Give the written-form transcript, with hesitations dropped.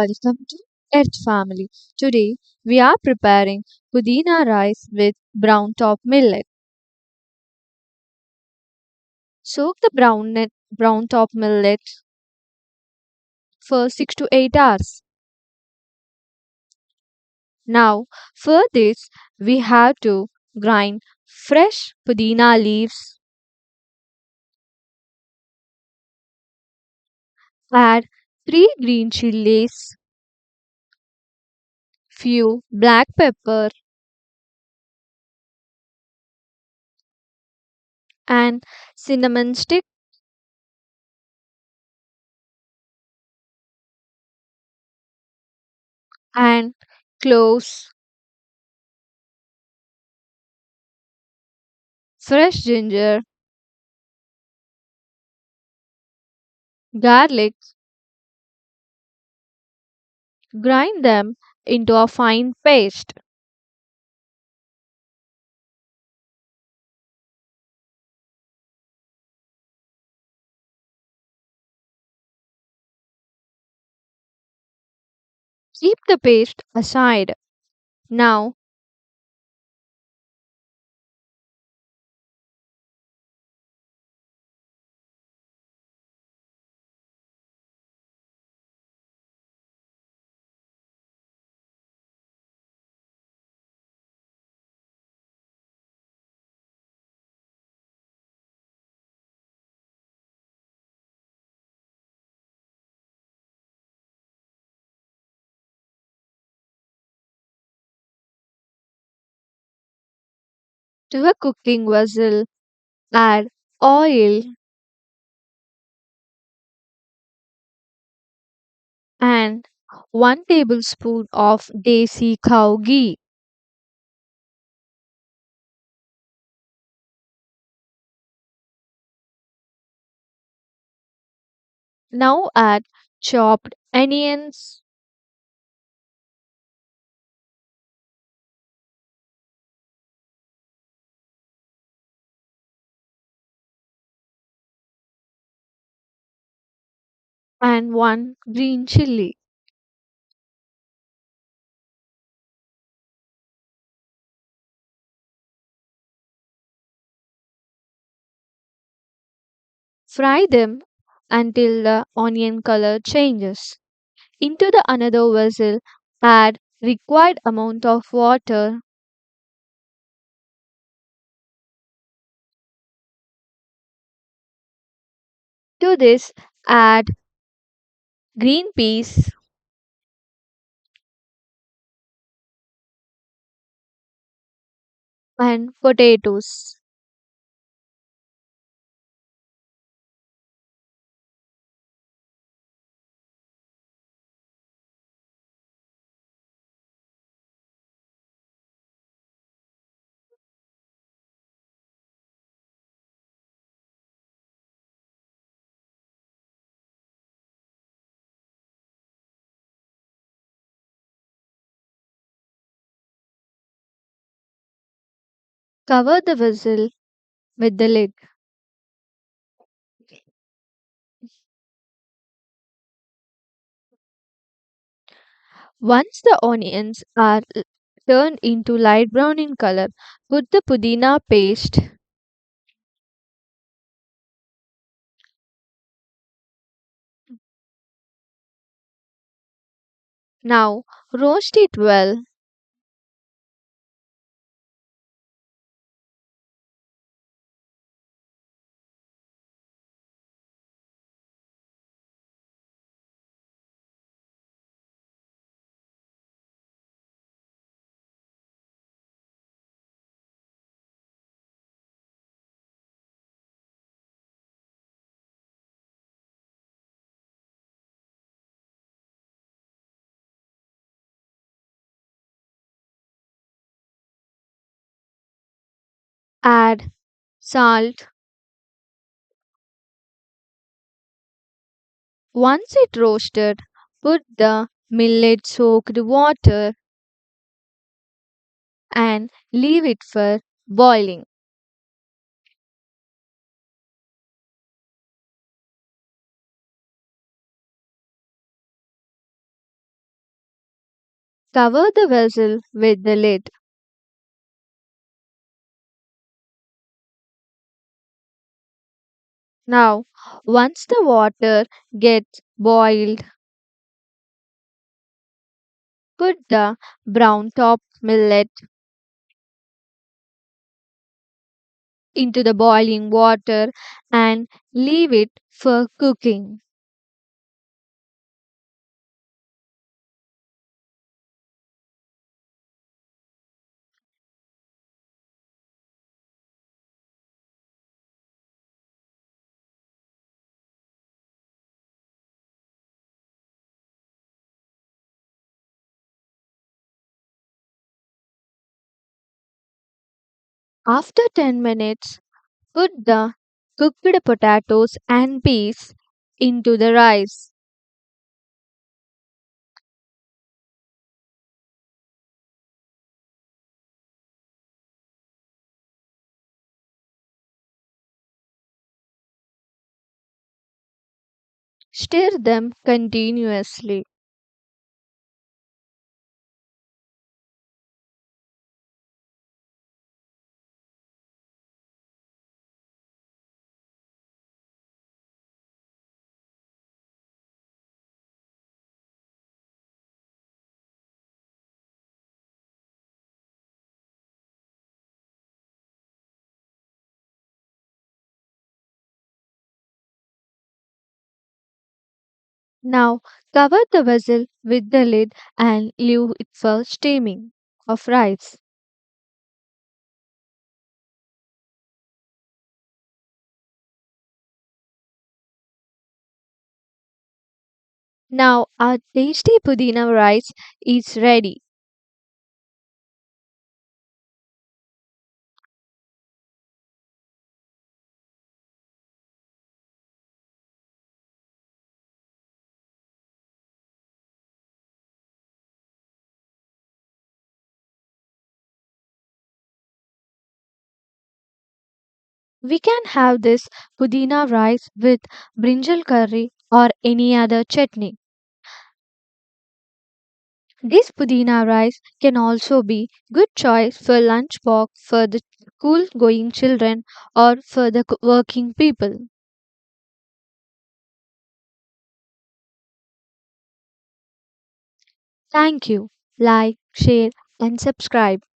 welcome to Earth Family. Today we are preparing Pudina rice with brown top millet. Soak the brown top millet for 6 to 8 hours. Now for this we have to grind fresh pudina leaves, add 3 green chilies, few black pepper and cinnamon stick and cloves, fresh ginger, garlic. Grind them into a fine paste. Keep the paste aside. Now, to a cooking vessel, add oil and 1 tablespoon of desi cow ghee. Now add chopped onions and 1 green chili. Fry them until the onion color changes. Into the another vessel, add required amount of water. To this, add green peas and potatoes. Cover the vessel with the lid. Once the onions are turned into light brown in color, put the pudina paste. Now roast it well. Add salt. Once it roasted, put the millet soaked water and leave it for boiling. Cover the vessel with the lid. Now, once the water gets boiled, put the brown top millet into the boiling water and leave it for cooking. After 10 minutes, put the cooked potatoes and peas into the rice. Stir them continuously. Now cover the vessel with the lid and leave it for steaming of rice. Now our tasty Pudeena rice is ready. We can have this Pudeena rice with brinjal curry or any other chutney. This Pudeena rice can also be good choice for lunchbox for the school going children or for the working people. Thank you. Like, share and subscribe.